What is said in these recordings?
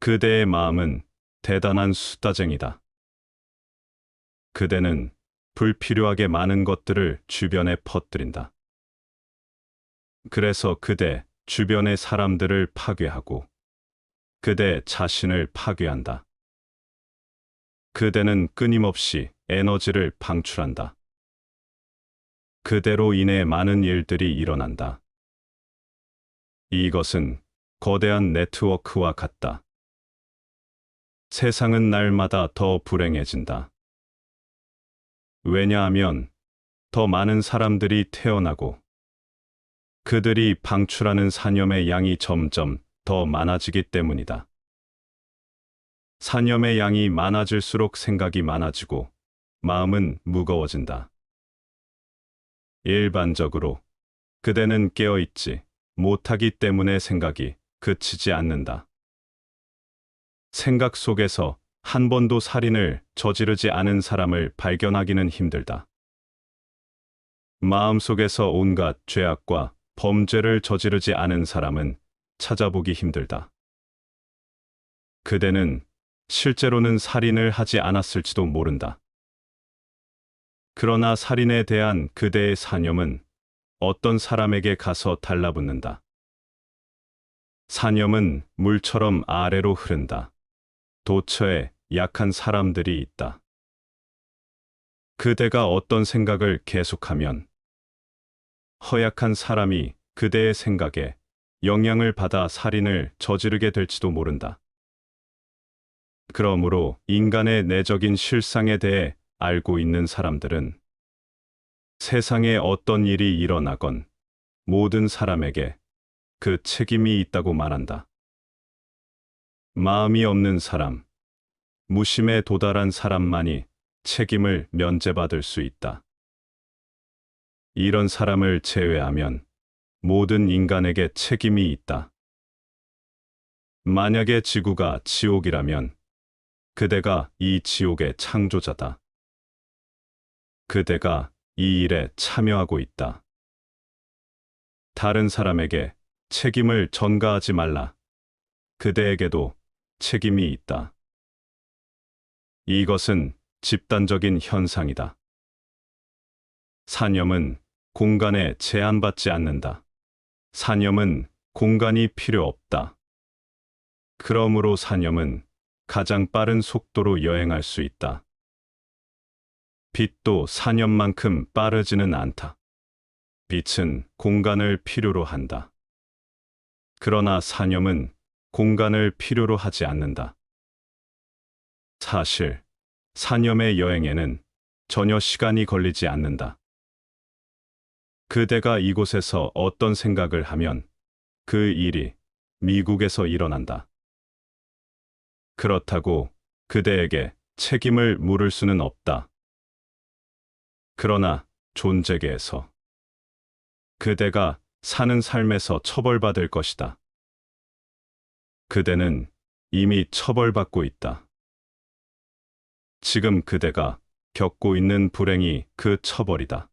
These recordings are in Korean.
그대의 마음은 대단한 수다쟁이다. 그대는 불필요하게 많은 것들을 주변에 퍼뜨린다. 그래서 그대 주변의 사람들을 파괴하고 그대 자신을 파괴한다. 그대는 끊임없이 에너지를 방출한다. 그대로 인해 많은 일들이 일어난다. 이것은 거대한 네트워크와 같다. 세상은 날마다 더 불행해진다. 왜냐하면 더 많은 사람들이 태어나고 그들이 방출하는 산염의 양이 점점 더 많아지기 때문이다. 산염의 양이 많아질수록 생각이 많아지고 마음은 무거워진다. 일반적으로 그대는 깨어있지 못하기 때문에 생각이 그치지 않는다. 생각 속에서 한 번도 살인을 저지르지 않은 사람을 발견하기는 힘들다. 마음속에서 온갖 죄악과 범죄를 저지르지 않은 사람은 찾아보기 힘들다. 그대는 실제로는 살인을 하지 않았을지도 모른다. 그러나 살인에 대한 그대의 사념은 어떤 사람에게 가서 달라붙는다. 사념은 물처럼 아래로 흐른다. 도처에 약한 사람들이 있다. 그대가 어떤 생각을 계속하면 허약한 사람이 그대의 생각에 영향을 받아 살인을 저지르게 될지도 모른다. 그러므로 인간의 내적인 실상에 대해 알고 있는 사람들은 세상에 어떤 일이 일어나건 모든 사람에게 그 책임이 있다고 말한다. 마음이 없는 사람, 무심에 도달한 사람만이 책임을 면제받을 수 있다. 이런 사람을 제외하면 모든 인간에게 책임이 있다. 만약에 지구가 지옥이라면 그대가 이 지옥의 창조자다. 그대가 이 일에 참여하고 있다. 다른 사람에게 책임을 전가하지 말라. 그대에게도 책임이 있다. 이것은 집단적인 현상이다. 사념은 공간에 제한받지 않는다. 사념은 공간이 필요 없다. 그러므로 사념은 가장 빠른 속도로 여행할 수 있다. 빛도 사념만큼 빠르지는 않다. 빛은 공간을 필요로 한다. 그러나 사념은 공간을 필요로 하지 않는다. 사실, 사념의 여행에는 전혀 시간이 걸리지 않는다. 그대가 이곳에서 어떤 생각을 하면 그 일이 미국에서 일어난다. 그렇다고 그대에게 책임을 물을 수는 없다. 그러나 존재계에서 그대가 사는 삶에서 처벌받을 것이다. 그대는 이미 처벌받고 있다. 지금 그대가 겪고 있는 불행이 그 처벌이다.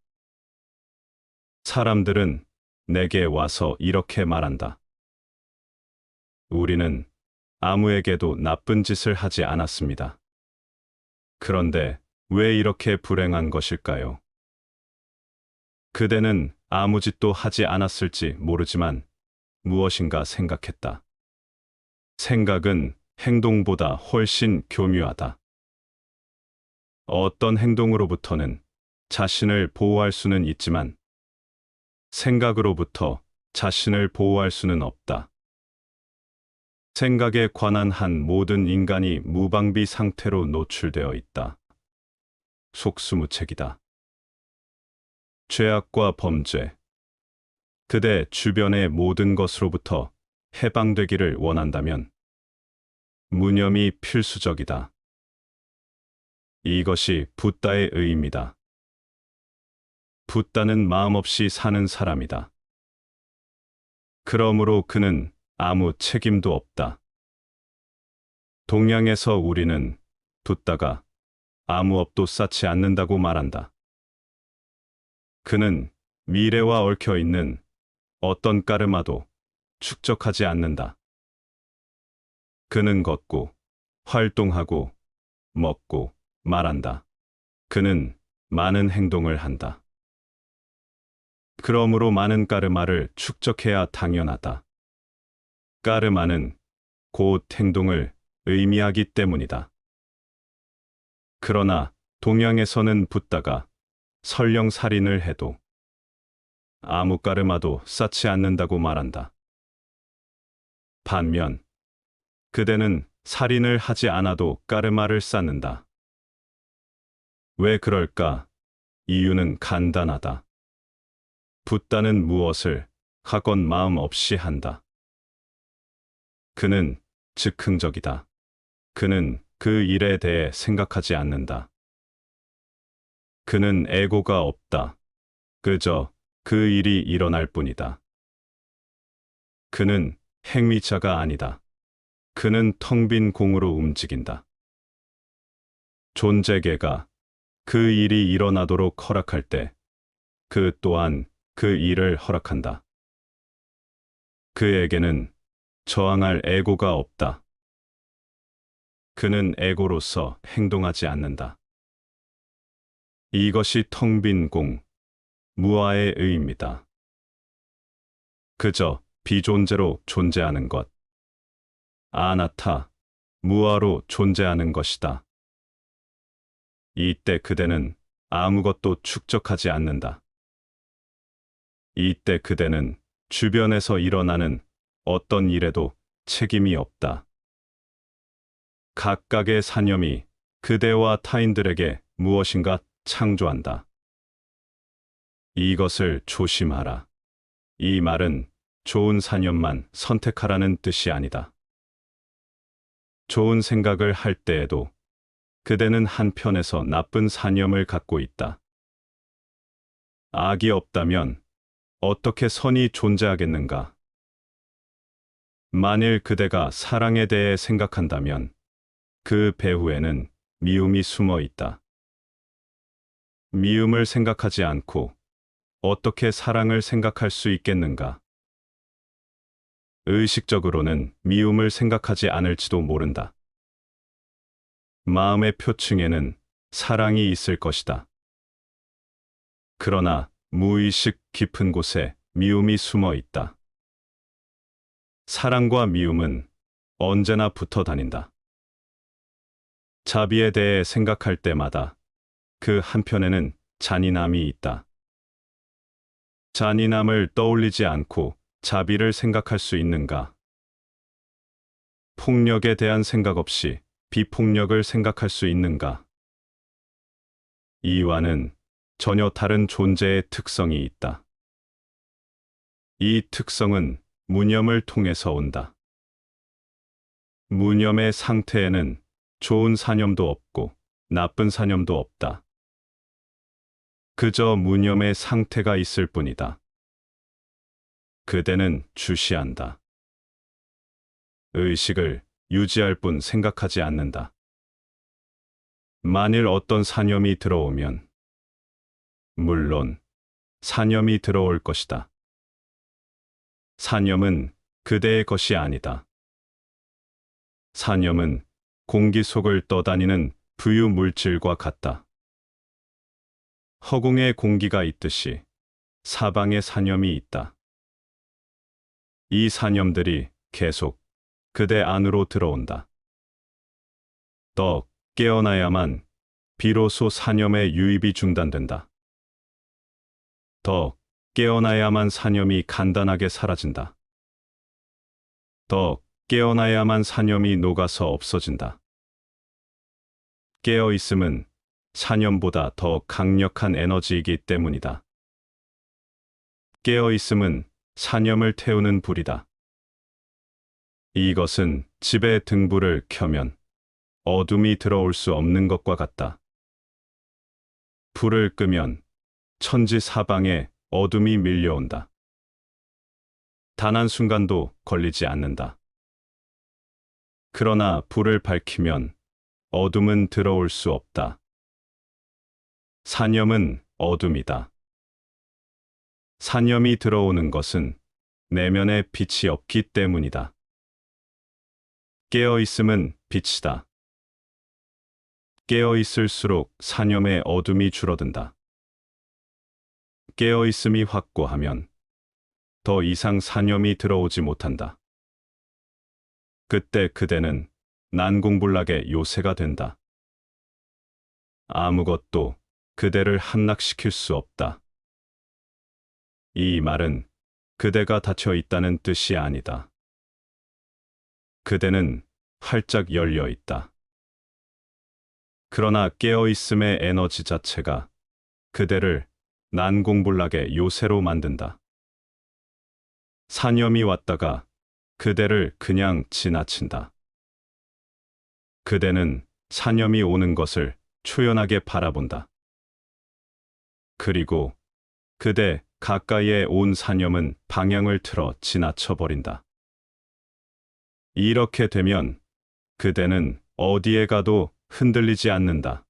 사람들은 내게 와서 이렇게 말한다. 우리는 아무에게도 나쁜 짓을 하지 않았습니다. 그런데 왜 이렇게 불행한 것일까요? 그대는 아무 짓도 하지 않았을지 모르지만 무엇인가 생각했다. 생각은 행동보다 훨씬 교묘하다. 어떤 행동으로부터는 자신을 보호할 수는 있지만 생각으로부터 자신을 보호할 수는 없다. 생각에 관한 한 모든 인간이 무방비 상태로 노출되어 있다. 속수무책이다. 죄악과 범죄, 그대 주변의 모든 것으로부터 해방되기를 원한다면 무념이 필수적이다. 이것이 붓다의 의미다. 붓다는 마음 없이 사는 사람이다. 그러므로 그는 아무 책임도 없다. 동양에서 우리는 붓다가 아무 업도 쌓지 않는다고 말한다. 그는 미래와 얽혀 있는 어떤 까르마도 축적하지 않는다. 그는 걷고, 활동하고, 먹고, 말한다. 그는 많은 행동을 한다. 그러므로 많은 까르마를 축적해야 당연하다. 까르마는 곧 행동을 의미하기 때문이다. 그러나 동양에서는 붓다가 설령 살인을 해도 아무 까르마도 쌓지 않는다고 말한다. 반면 그대는 살인을 하지 않아도 까르마를 쌓는다. 왜 그럴까? 이유는 간단하다. 붓다는 무엇을 하건 마음 없이 한다. 그는 즉흥적이다. 그는 그 일에 대해 생각하지 않는다. 그는 애고가 없다. 그저 그 일이 일어날 뿐이다. 그는 행위자가 아니다. 그는 텅 빈 공으로 움직인다. 존재계가 그 일이 일어나도록 허락할 때 그 또한 그 일을 허락한다. 그에게는 저항할 애고가 없다. 그는 애고로서 행동하지 않는다. 이것이 텅 빈 공, 무아의 의입니다. 그저 비존재로 존재하는 것. 아나타, 무아로 존재하는 것이다. 이때 그대는 아무것도 축적하지 않는다. 이때 그대는 주변에서 일어나는 어떤 일에도 책임이 없다. 각각의 사념이 그대와 타인들에게 무엇인가 창조한다. 이것을 조심하라. 이 말은 좋은 사념만 선택하라는 뜻이 아니다. 좋은 생각을 할 때에도 그대는 한편에서 나쁜 사념을 갖고 있다. 악이 없다면 어떻게 선이 존재하겠는가? 만일 그대가 사랑에 대해 생각한다면 그 배후에는 미움이 숨어 있다. 미움을 생각하지 않고 어떻게 사랑을 생각할 수 있겠는가? 의식적으로는 미움을 생각하지 않을지도 모른다. 마음의 표층에는 사랑이 있을 것이다. 그러나 무의식 깊은 곳에 미움이 숨어 있다. 사랑과 미움은 언제나 붙어 다닌다. 자비에 대해 생각할 때마다 그 한편에는 잔인함이 있다. 잔인함을 떠올리지 않고 자비를 생각할 수 있는가? 폭력에 대한 생각 없이 비폭력을 생각할 수 있는가? 이와는 전혀 다른 존재의 특성이 있다. 이 특성은 무념을 통해서 온다. 무념의 상태에는 좋은 사념도 없고 나쁜 사념도 없다. 그저 무념의 상태가 있을 뿐이다. 그대는 주시한다. 의식을 유지할 뿐 생각하지 않는다. 만일 어떤 사념이 들어오면 물론 사념이 들어올 것이다. 사념은 그대의 것이 아니다. 사념은 공기 속을 떠다니는 부유 물질과 같다. 허공에 공기가 있듯이 사방에 사념이 있다. 이 사념들이 계속 그대 안으로 들어온다. 더 깨어나야만 비로소 사념의 유입이 중단된다. 더 깨어나야만 사념이 간단하게 사라진다. 더 깨어나야만 사념이 녹아서 없어진다. 깨어있음은 사념보다 더 강력한 에너지이기 때문이다. 깨어있음은 사념을 태우는 불이다. 이것은 집의 등불을 켜면 어둠이 들어올 수 없는 것과 같다. 불을 끄면 천지 사방에 어둠이 밀려온다. 단 한순간도 걸리지 않는다. 그러나 불을 밝히면 어둠은 들어올 수 없다. 사념은 어둠이다. 사념이 들어오는 것은 내면에 빛이 없기 때문이다. 깨어 있음은 빛이다. 깨어 있을수록 사념의 어둠이 줄어든다. 깨어 있음이 확고하면 더 이상 사념이 들어오지 못한다. 그때 그대는 난공불락의 요새가 된다. 아무것도 그대를 함락시킬 수 없다. 이 말은 그대가 닫혀 있다는 뜻이 아니다. 그대는 활짝 열려 있다. 그러나 깨어 있음의 에너지 자체가 그대를 난공불락의 요새로 만든다. 사념이 왔다가 그대를 그냥 지나친다. 그대는 사념이 오는 것을 초연하게 바라본다. 그리고 그대 가까이에 온 사념은 방향을 틀어 지나쳐버린다. 이렇게 되면 그대는 어디에 가도 흔들리지 않는다.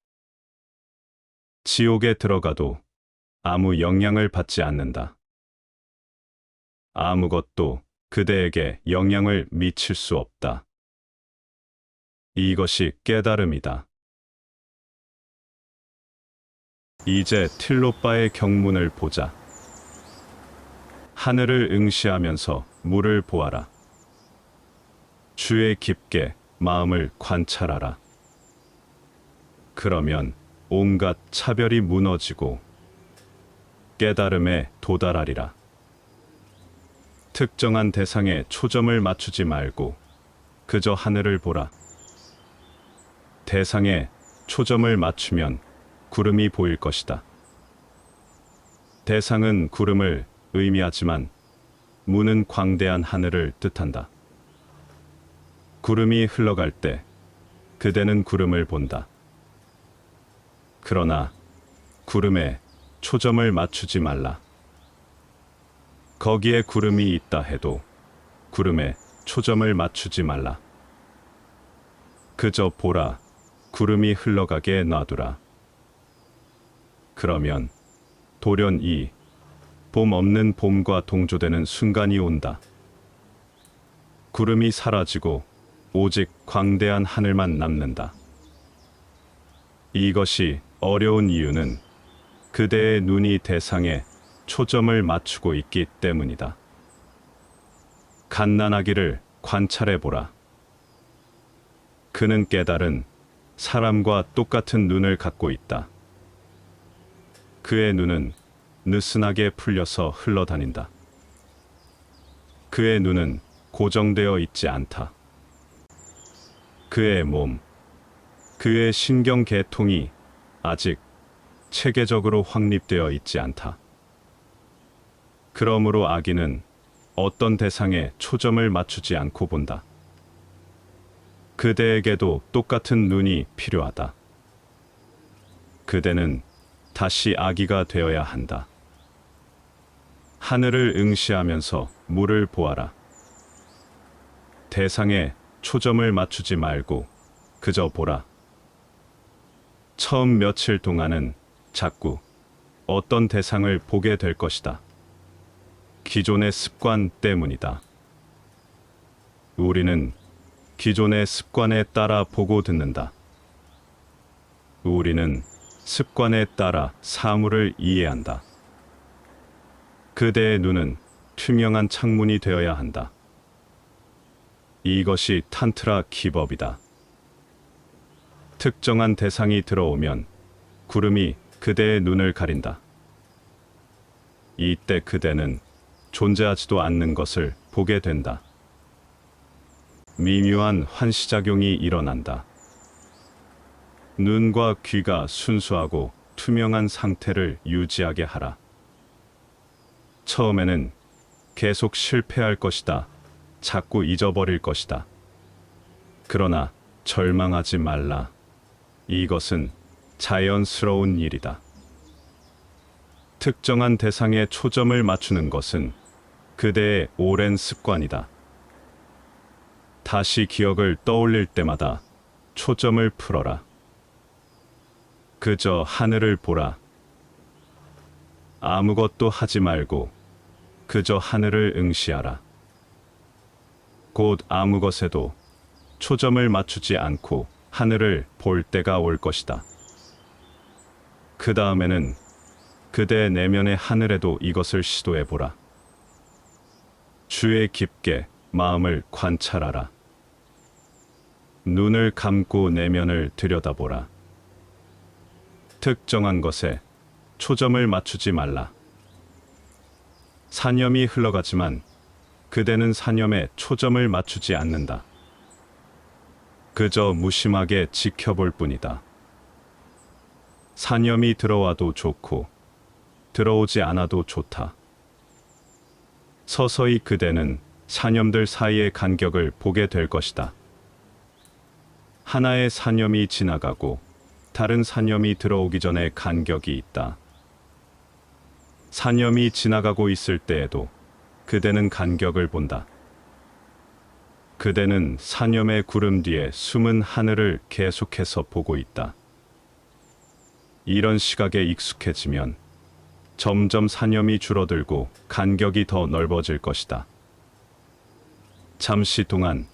지옥에 들어가도 아무 영향을 받지 않는다. 아무것도 그대에게 영향을 미칠 수 없다. 이것이 깨달음이다. 이제 틸로빠의 경문을 보자. 하늘을 응시하면서 물을 보아라. 주의 깊게 마음을 관찰하라. 그러면 온갖 차별이 무너지고 깨달음에 도달하리라. 특정한 대상에 초점을 맞추지 말고 그저 하늘을 보라. 대상에 초점을 맞추면 구름이 보일 것이다. 대상은 구름을 의미하지만 무는 광대한 하늘을 뜻한다. 구름이 흘러갈 때 그대는 구름을 본다. 그러나 구름에 초점을 맞추지 말라. 거기에 구름이 있다 해도 구름에 초점을 맞추지 말라. 그저 보라. 구름이 흘러가게 놔두라. 그러면 돌연 봄 없는 봄과 동조되는 순간이 온다. 구름이 사라지고 오직 광대한 하늘만 남는다. 이것이 어려운 이유는 그대의 눈이 대상에 초점을 맞추고 있기 때문이다. 갓난아기를 관찰해보라. 그는 깨달은 사람과 똑같은 눈을 갖고 있다. 그의 눈은 느슨하게 풀려서 흘러다닌다. 그의 눈은 고정되어 있지 않다. 그의 몸, 그의 신경계통이 아직 체계적으로 확립되어 있지 않다. 그러므로 아기는 어떤 대상에 초점을 맞추지 않고 본다. 그대에게도 똑같은 눈이 필요하다. 그대는 다시 아기가 되어야 한다. 하늘을 응시하면서 물을 보아라. 대상에 초점을 맞추지 말고 그저 보라. 처음 며칠 동안은 자꾸 어떤 대상을 보게 될 것이다. 기존의 습관 때문이다. 우리는 기존의 습관에 따라 보고 듣는다. 우리는 습관에 따라 사물을 이해한다. 그대의 눈은 투명한 창문이 되어야 한다. 이것이 탄트라 기법이다. 특정한 대상이 들어오면 구름이 그대의 눈을 가린다. 이때 그대는 존재하지도 않는 것을 보게 된다. 미묘한 환시작용이 일어난다. 눈과 귀가 순수하고 투명한 상태를 유지하게 하라. 처음에는 계속 실패할 것이다. 자꾸 잊어버릴 것이다. 그러나 절망하지 말라. 이것은 자연스러운 일이다. 특정한 대상에 초점을 맞추는 것은 그대의 오랜 습관이다. 다시 기억을 떠올릴 때마다 초점을 풀어라. 그저 하늘을 보라. 아무것도 하지 말고 그저 하늘을 응시하라. 곧 아무 것에도 초점을 맞추지 않고 하늘을 볼 때가 올 것이다. 그 다음에는 그대의 내면의 하늘에도 이것을 시도해 보라. 주의 깊게 마음을 관찰하라. 눈을 감고 내면을 들여다보라. 특정한 것에 초점을 맞추지 말라. 사념이 흘러가지만 그대는 사념에 초점을 맞추지 않는다. 그저 무심하게 지켜볼 뿐이다. 사념이 들어와도 좋고 들어오지 않아도 좋다. 서서히 그대는 사념들 사이의 간격을 보게 될 것이다. 하나의 사념이 지나가고 다른 사념이 들어오기 전에 간격이 있다. 사념이 지나가고 있을 때에도 그대는 간격을 본다. 그대는 사념의 구름 뒤에 숨은 하늘을 계속해서 보고 있다. 이런 시각에 익숙해지면 점점 사념이 줄어들고 간격이 더 넓어질 것이다. 잠시 동안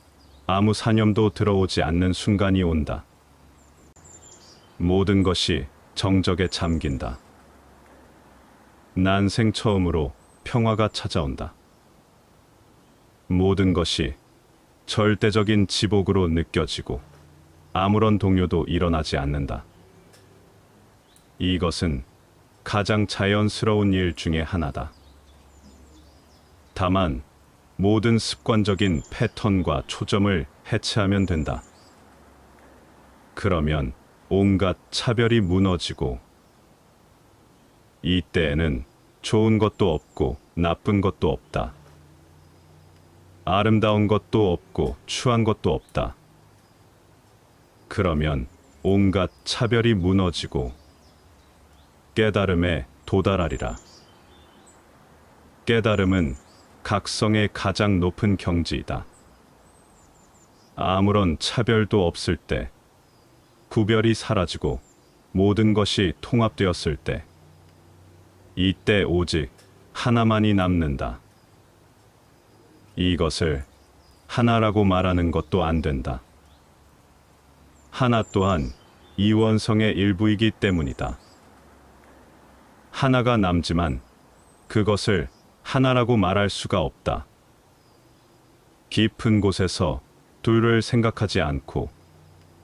아무 사념도 들어오지 않는 순간이 온다. 모든 것이 정적에 잠긴다. 난생 처음으로 평화가 찾아온다. 모든 것이 절대적인 지복으로 느껴지고 아무런 동요도 일어나지 않는다. 이것은 가장 자연스러운 일 중에 하나다. 다만 모든 습관적인 패턴과 초점을 해체하면 된다. 그러면 온갖 차별이 무너지고 이때에는 좋은 것도 없고 나쁜 것도 없다. 아름다운 것도 없고 추한 것도 없다. 그러면 온갖 차별이 무너지고 깨달음에 도달하리라. 깨달음은 각성의 가장 높은 경지이다. 아무런 차별도 없을 때, 구별이 사라지고 모든 것이 통합되었을 때, 이때 오직 하나만이 남는다. 이것을 하나라고 말하는 것도 안 된다. 하나 또한 이원성의 일부이기 때문이다. 하나가 남지만 그것을 하나라고 말할 수가 없다. 깊은 곳에서 둘을 생각하지 않고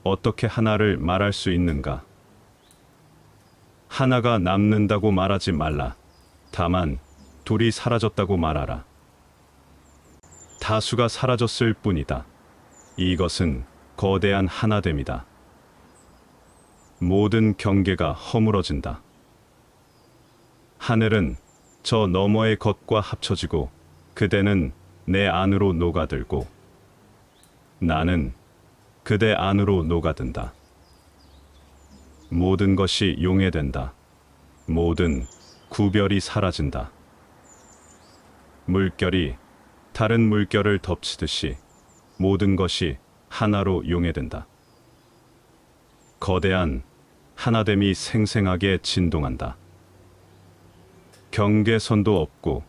어떻게 하나를 말할 수 있는가? 하나가 남는다고 말하지 말라. 다만 둘이 사라졌다고 말하라. 다수가 사라졌을 뿐이다. 이것은 거대한 하나됨이다. 모든 경계가 허물어진다. 하늘은 저 너머의 것과 합쳐지고 그대는 내 안으로 녹아들고 나는 그대 안으로 녹아든다. 모든 것이 용해된다. 모든 구별이 사라진다. 물결이 다른 물결을 덮치듯이 모든 것이 하나로 용해된다. 거대한 하나됨이 생생하게 진동한다. 경계선도 없고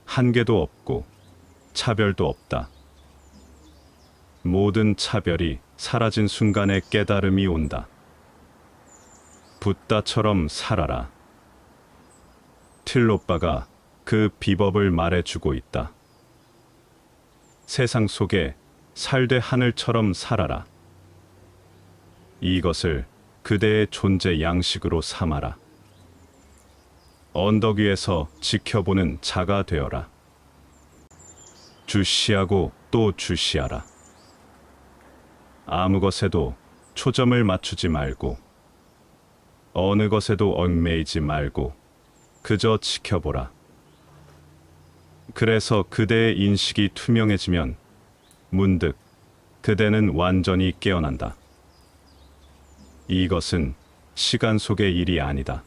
한계도 없고 차별도 없다. 모든 차별이 사라진 순간에 깨달음이 온다. 붓다처럼 살아라. 틸로빠가 그 비법을 말해주고 있다. 세상 속에 살되 하늘처럼 살아라. 이것을 그대의 존재 양식으로 삼아라. 언덕 위에서 지켜보는 자가 되어라. 주시하고 또 주시하라. 아무 것에도 초점을 맞추지 말고 어느 것에도 얽매이지 말고 그저 지켜보라. 그래서 그대의 인식이 투명해지면 문득 그대는 완전히 깨어난다. 이것은 시간 속의 일이 아니다.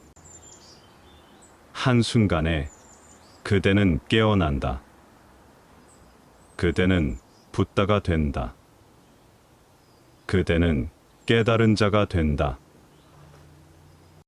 한순간에 그대는 깨어난다. 그대는 붓다가 된다. 그대는 깨달은 자가 된다.